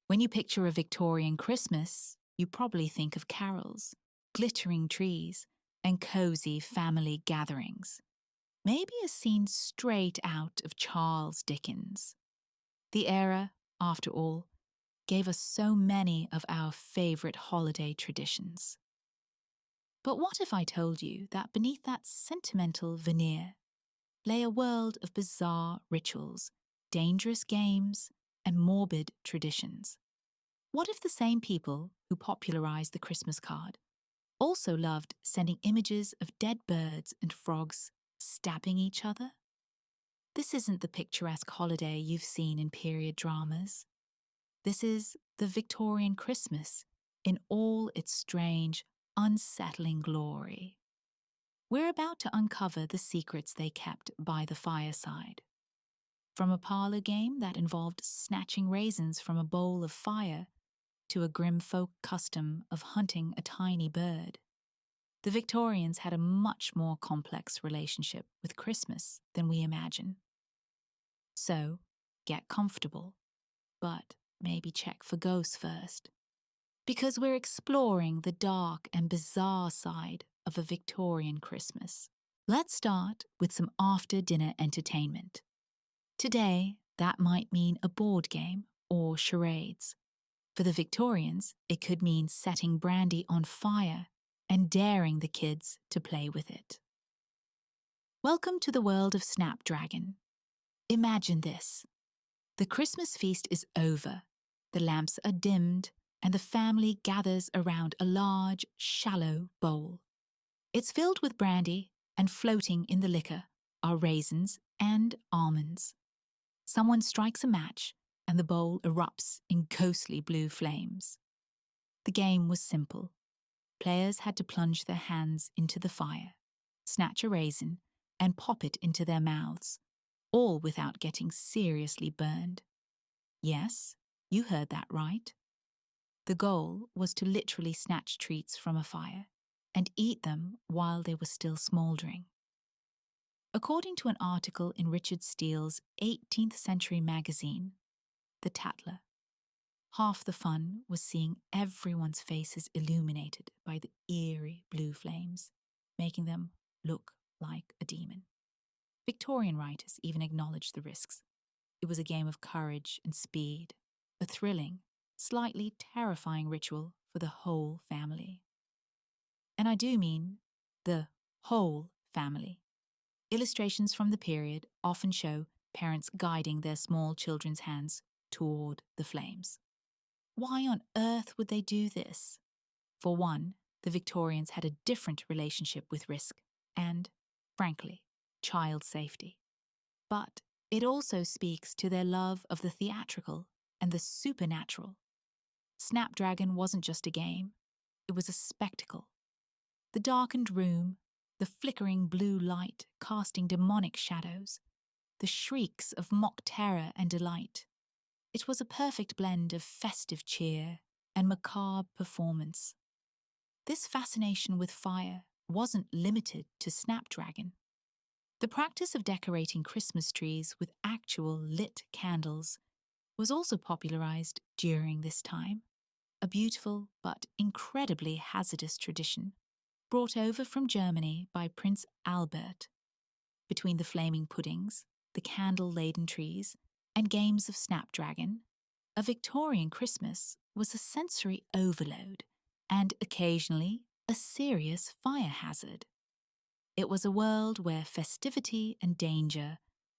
When you picture a Victorian Christmas, you probably think of carols, glittering trees, and cozy family gatherings. Maybe a scene straight out of Charles Dickens. The era, after all, gave us so many of our favourite holiday traditions. But what if I told you that beneath that sentimental veneer lay a world of bizarre rituals, dangerous games, and morbid traditions? What if the same people who popularised the Christmas card also loved sending images of dead birds and frogs stabbing each other? This isn't the picturesque holiday you've seen in period dramas. This is the Victorian Christmas in all its strange, unsettling glory. We're about to uncover the secrets they kept by the fireside. From a parlor game that involved snatching raisins from a bowl of fire to a grim folk custom of hunting a tiny bird, the Victorians had a much more complex relationship with Christmas than we imagine. So, get comfortable, but maybe check for ghosts first, because we're exploring the dark and bizarre side of a Victorian Christmas. Let's start with some after-dinner entertainment. Today, that might mean a board game or charades. For the Victorians, it could mean setting brandy on fire and daring the kids to play with it. Welcome to the world of Snapdragon. Imagine this. The Christmas feast is over, the lamps are dimmed, and the family gathers around a large, shallow bowl. It's filled with brandy, and floating in the liquor are raisins and almonds. Someone strikes a match, and the bowl erupts in ghostly blue flames. The game was simple. Players had to plunge their hands into the fire, snatch a raisin, and pop it into their mouths, all without getting seriously burned. Yes, you heard that right. The goal was to literally snatch treats from a fire and eat them while they were still smouldering. According to an article in Richard Steele's 18th century magazine, The Tatler, half the fun was seeing everyone's faces illuminated by the eerie blue flames, making them look like a demon. Victorian writers even acknowledged the risks. It was a game of courage and speed, a thrilling, slightly terrifying ritual for the whole family. And I do mean the whole family. Illustrations from the period often show parents guiding their small children's hands toward the flames. Why on earth would they do this? For one, the Victorians had a different relationship with risk and, frankly, child safety. But it also speaks to their love of the theatrical and the supernatural. Snapdragon wasn't just a game, it was a spectacle. The darkened room, the flickering blue light casting demonic shadows, the shrieks of mock terror and delight. It was a perfect blend of festive cheer and macabre performance. This fascination with fire wasn't limited to Snapdragon. The practice of decorating Christmas trees with actual lit candles was also popularized during this time, a beautiful but incredibly hazardous tradition brought over from Germany by Prince Albert. Between the flaming puddings, the candle-laden trees, and games of Snapdragon, a Victorian Christmas was a sensory overload and occasionally a serious fire hazard. It was a world where festivity and danger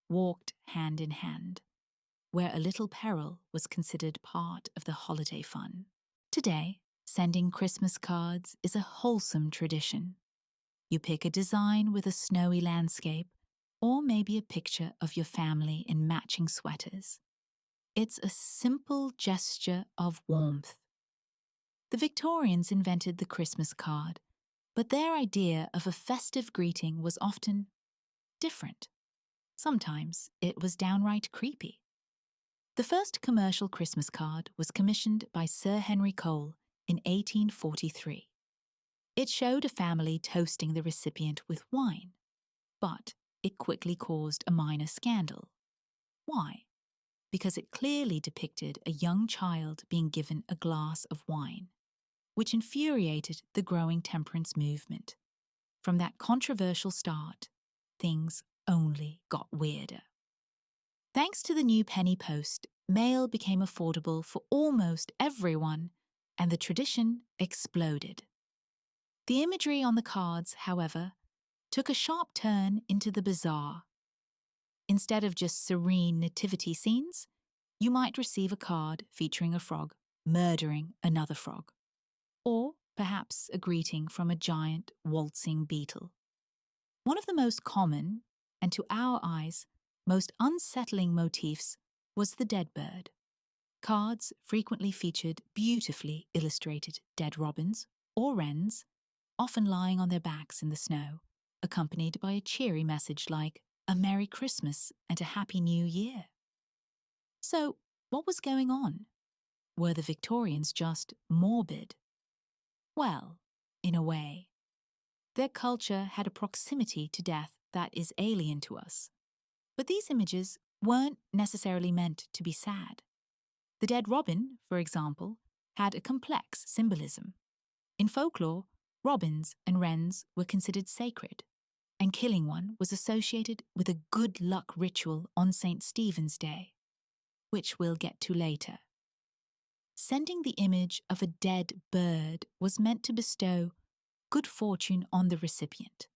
walked hand in hand, where a little peril was considered part of the holiday fun. Today, sending Christmas cards is a wholesome tradition. You pick a design with a snowy landscape, or maybe a picture of your family in matching sweaters. It's a simple gesture of warmth. The Victorians invented the Christmas card, but their idea of a festive greeting was often different. Sometimes it was downright creepy. The first commercial Christmas card was commissioned by Sir Henry Cole in 1843. It showed a family toasting the recipient with wine, but it quickly caused a minor scandal. Why? because it clearly depicted a young child being given a glass of wine, which infuriated the growing temperance movement. From that controversial start, things only got weirder. Thanks to the new penny post, mail became affordable for almost everyone, and the tradition exploded. The imagery on the cards, however, took a sharp turn into the bizarre. Instead of just serene nativity scenes, you might receive a card featuring a frog murdering another frog, or perhaps a greeting from a giant waltzing beetle. One of the most common, and to our eyes, most unsettling motifs was the dead bird. Cards frequently featured beautifully illustrated dead robins or wrens, often lying on their backs in the snow, accompanied by a cheery message like a Merry Christmas and a Happy New Year. So, what was going on? Were the Victorians just morbid? Well, in a way. Their culture had a proximity to death that is alien to us. But these images weren't necessarily meant to be sad. The dead robin, for example, had a complex symbolism. In folklore, robins and wrens were considered sacred, and killing one was associated with a good luck ritual on St. Stephen's Day, which we'll get to later. Sending the image of a dead bird was meant to bestow good fortune on the recipient.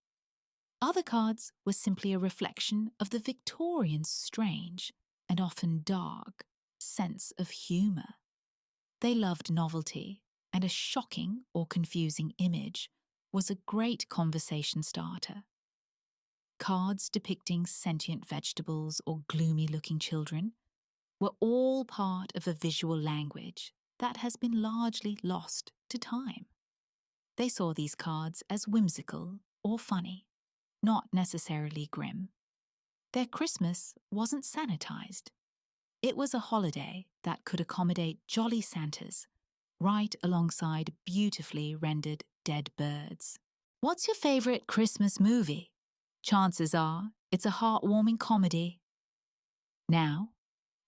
Other cards were simply a reflection of the Victorians' strange and often dark sense of humour. They loved novelty, and a shocking or confusing image was a great conversation starter. Cards depicting sentient vegetables or gloomy-looking children were all part of a visual language that has been largely lost to time. They saw these cards as whimsical or funny, not necessarily grim. Their Christmas wasn't sanitized. It was a holiday that could accommodate jolly Santas, right alongside beautifully rendered dead birds. What's your favorite Christmas movie? Chances are it's a heartwarming comedy. Now,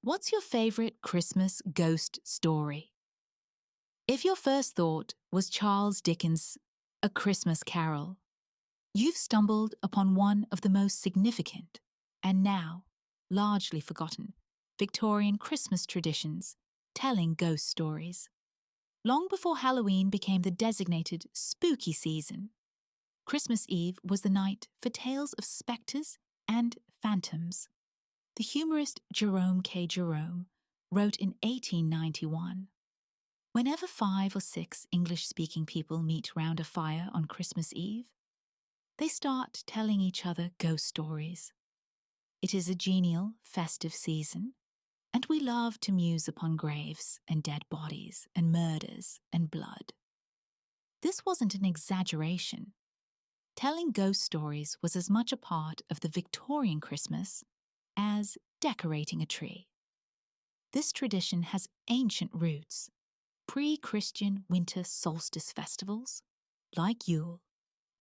what's your favorite Christmas ghost story? If your first thought was Charles Dickens' A Christmas Carol, you've stumbled upon one of the most significant, and now largely forgotten, Victorian Christmas traditions telling ghost stories. Long before Halloween became the designated spooky season, Christmas Eve was the night for tales of spectres and phantoms. The humorist Jerome K. Jerome wrote in 1891, "Whenever 5 or 6 English-speaking people meet round a fire on Christmas Eve, they start telling each other ghost stories. It is a genial, festive season, and we love to muse upon graves and dead bodies and murders and blood." This wasn't an exaggeration. Telling ghost stories was as much a part of the Victorian Christmas as decorating a tree. This tradition has ancient roots. Pre-Christian winter solstice festivals, like Yule,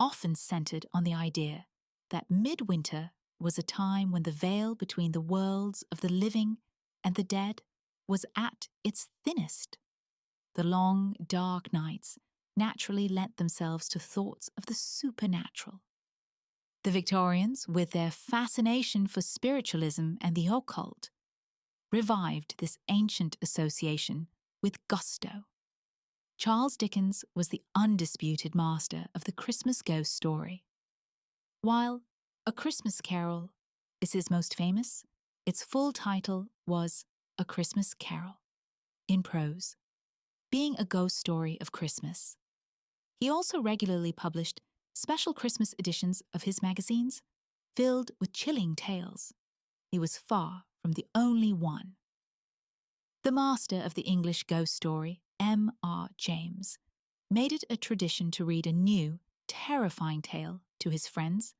often centered on the idea that midwinter was a time when the veil between the worlds of the living and the dead was at its thinnest. The long, dark nights naturally lent themselves to thoughts of the supernatural. The Victorians, with their fascination for spiritualism and the occult, revived this ancient association with gusto. Charles Dickens was the undisputed master of the Christmas ghost story. While A Christmas Carol is his most famous, its full title was A Christmas Carol, in prose, being a ghost story of Christmas. He also regularly published special Christmas editions of his magazines, filled with chilling tales. He was far from the only one. The master of the English ghost story, M.R. James, made it a tradition to read a new, terrifying tale to his friends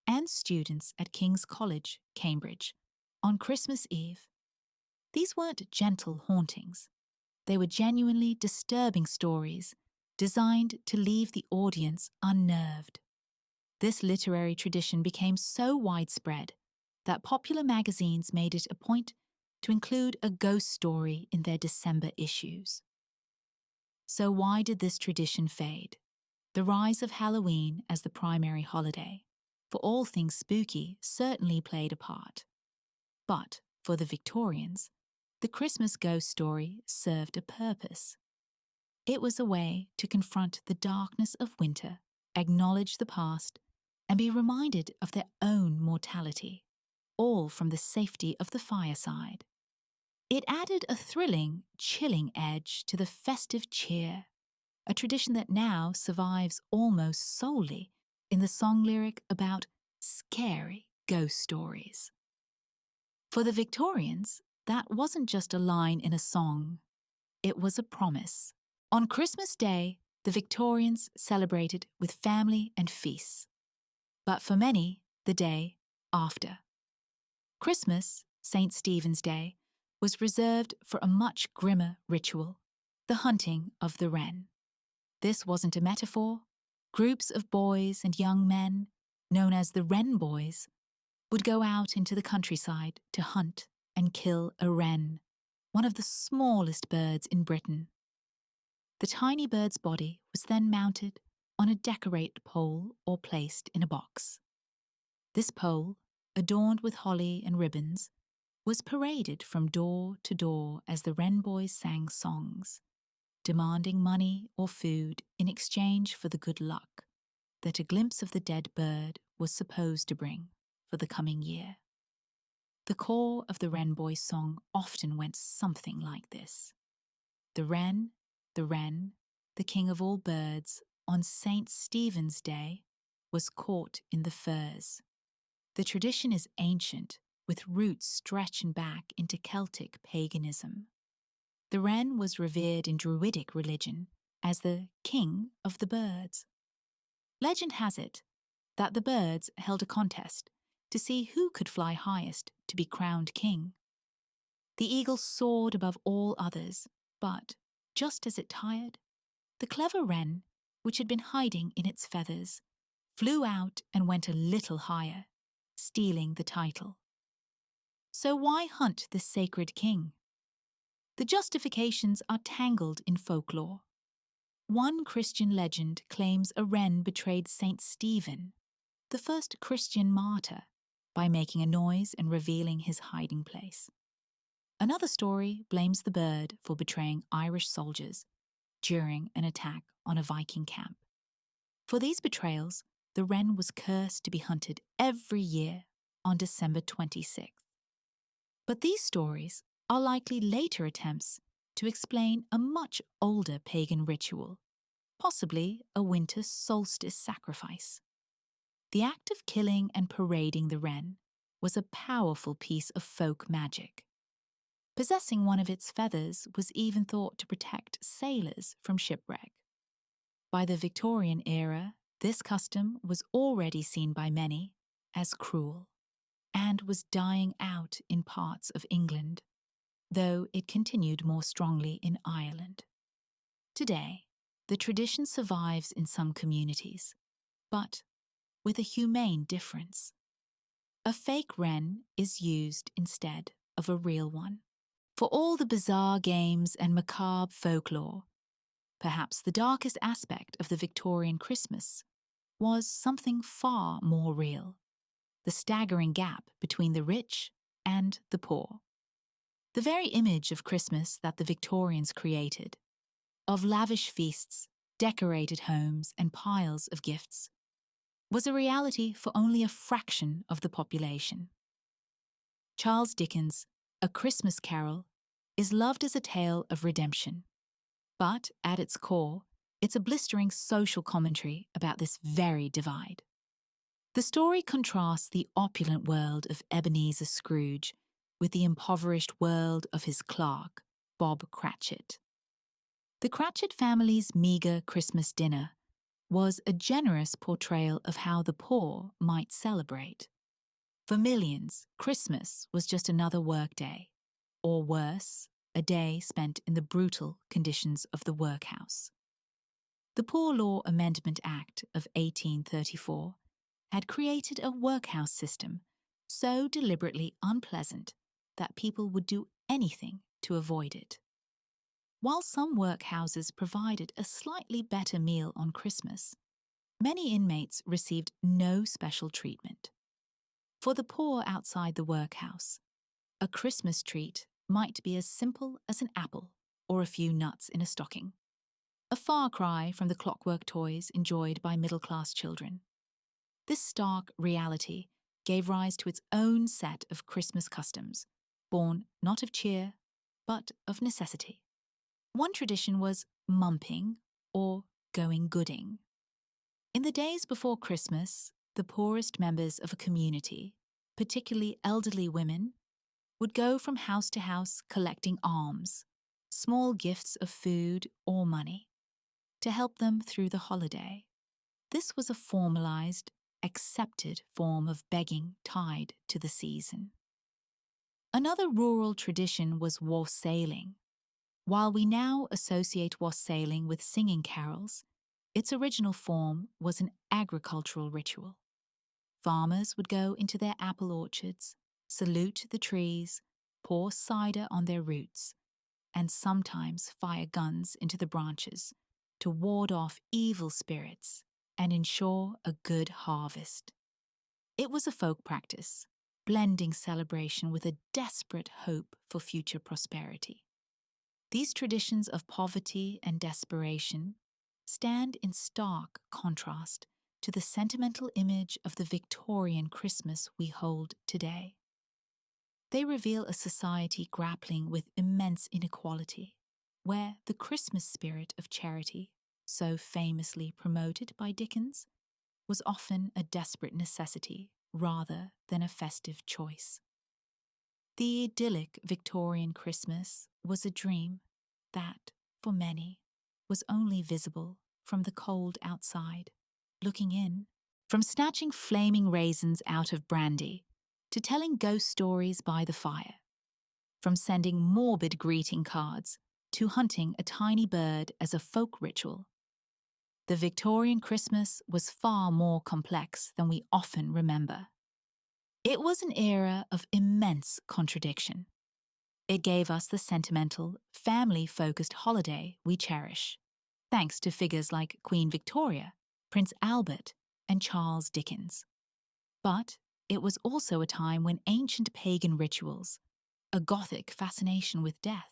and students at King's College, Cambridge, on Christmas Eve. These weren't gentle hauntings. They were genuinely disturbing stories designed to leave the audience unnerved. This literary tradition became so widespread that popular magazines made it a point to include a ghost story in their December issues. So why did this tradition fade? The rise of Halloween as the primary holiday for all things spooky certainly played a part. But for the Victorians, the Christmas ghost story served a purpose. It was a way to confront the darkness of winter, acknowledge the past, and be reminded of their own mortality, all from the safety of the fireside. It added a thrilling, chilling edge to the festive cheer, a tradition that now survives almost solely in the song lyric about scary ghost stories. For the Victorians, that wasn't just a line in a song, it was a promise. On Christmas Day, the Victorians celebrated with family and feasts, but for many, the day after. Christmas, St. Stephen's Day, was reserved for a much grimmer ritual, the hunting of the wren. This wasn't a metaphor. Groups of boys and young men, known as the Wren Boys, would go out into the countryside to hunt and kill a wren, one of the smallest birds in Britain. The tiny bird's body was then mounted on a decorated pole or placed in a box. This pole, adorned with holly and ribbons, was paraded from door to door as the Wren Boys sang songs, demanding money or food in exchange for the good luck that a glimpse of the dead bird was supposed to bring for the coming year. The core of the Wren Boys' song often went something like this. The wren, the king of all birds, on St. Stephen's Day, was caught in the furze. The tradition is ancient, with roots stretching back into Celtic paganism. The wren was revered in Druidic religion as the king of the birds. Legend has it that the birds held a contest to see who could fly highest to be crowned king. The eagle soared above all others, but, just as it tired, the clever wren, which had been hiding in its feathers, flew out and went a little higher, stealing the title. So why hunt this sacred king? The justifications are tangled in folklore. One Christian legend claims a wren betrayed Saint Stephen, the first Christian martyr, by making a noise and revealing his hiding place. Another story blames the bird for betraying Irish soldiers during an attack on a Viking camp. For these betrayals, the wren was cursed to be hunted every year on December 26th. But these stories are likely later attempts to explain a much older pagan ritual, possibly a winter solstice sacrifice. The act of killing and parading the wren was a powerful piece of folk magic. Possessing one of its feathers was even thought to protect sailors from shipwreck. By the Victorian era, this custom was already seen by many as cruel and was dying out in parts of England, though it continued more strongly in Ireland. Today, the tradition survives in some communities, but with a humane difference. A fake wren is used instead of a real one. For all the bizarre games and macabre folklore, perhaps the darkest aspect of the Victorian Christmas was something far more real: the staggering gap between the rich and the poor. The very image of Christmas that the Victorians created, of lavish feasts, decorated homes, and piles of gifts, was a reality for only a fraction of the population. Charles Dickens' A Christmas Carol is loved as a tale of redemption, but at its core, it's a blistering social commentary about this very divide. The story contrasts the opulent world of Ebenezer Scrooge with the impoverished world of his clerk, Bob Cratchit. The Cratchit family's meagre Christmas dinner was a generous portrayal of how the poor might celebrate. For millions, Christmas was just another workday, or worse, a day spent in the brutal conditions of the workhouse. The Poor Law Amendment Act of 1834 had created a workhouse system so deliberately unpleasant that people would do anything to avoid it. While some workhouses provided a slightly better meal on Christmas, many inmates received no special treatment. For the poor outside the workhouse, a Christmas treat might be as simple as an apple or a few nuts in a stocking, a far cry from the clockwork toys enjoyed by middle-class children. This stark reality gave rise to its own set of Christmas customs, born not of cheer, but of necessity. One tradition was mumping, or going gooding. In the days before Christmas, the poorest members of a community, particularly elderly women, would go from house to house collecting alms, small gifts of food or money, to help them through the holiday. This was a formalized, accepted form of begging tied to the season. Another rural tradition was wassailing. While we now associate wassailing with singing carols, its original form was an agricultural ritual. Farmers would go into their apple orchards, salute the trees, pour cider on their roots, and sometimes fire guns into the branches to ward off evil spirits and ensure a good harvest. It was a folk practice, blending celebration with a desperate hope for future prosperity. These traditions of poverty and desperation stand in stark contrast to the sentimental image of the Victorian Christmas we hold today. They reveal a society grappling with immense inequality, where the Christmas spirit of charity, so famously promoted by Dickens, was often a desperate necessity rather than a festive choice. The idyllic Victorian Christmas was a dream that, for many, was only visible from the cold outside, looking in, from snatching flaming raisins out of brandy to telling ghost stories by the fire, from sending morbid greeting cards to hunting a tiny bird as a folk ritual. The Victorian Christmas was far more complex than we often remember. It was an era of immense contradiction. It gave us the sentimental, family-focused holiday we cherish, thanks to figures like Queen Victoria, Prince Albert, and Charles Dickens. But it was also a time when ancient pagan rituals, a Gothic fascination with death,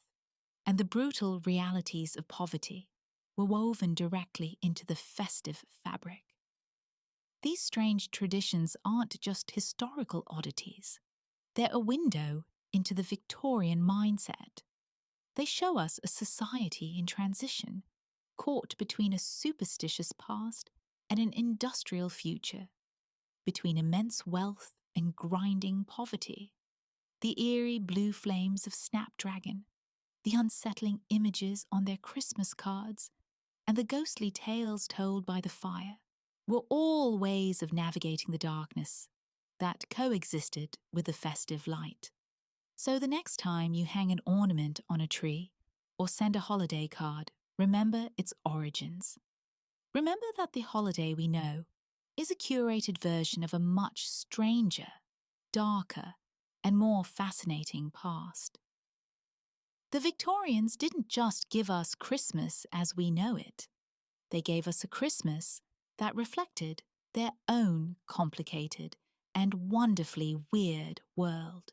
and the brutal realities of poverty were woven directly into the festive fabric. These strange traditions aren't just historical oddities. They're a window into the Victorian mindset. They show us a society in transition, caught between a superstitious past and an industrial future, between immense wealth and grinding poverty. The eerie blue flames of Snapdragon, the unsettling images on their Christmas cards, and the ghostly tales told by the fire were all ways of navigating the darkness that coexisted with the festive light. So the next time you hang an ornament on a tree or send a holiday card, remember its origins. Remember that the holiday we know is a curated version of a much stranger, darker, and more fascinating past. The Victorians didn't just give us Christmas as we know it. They gave us a Christmas that reflected their own complicated and wonderfully weird world.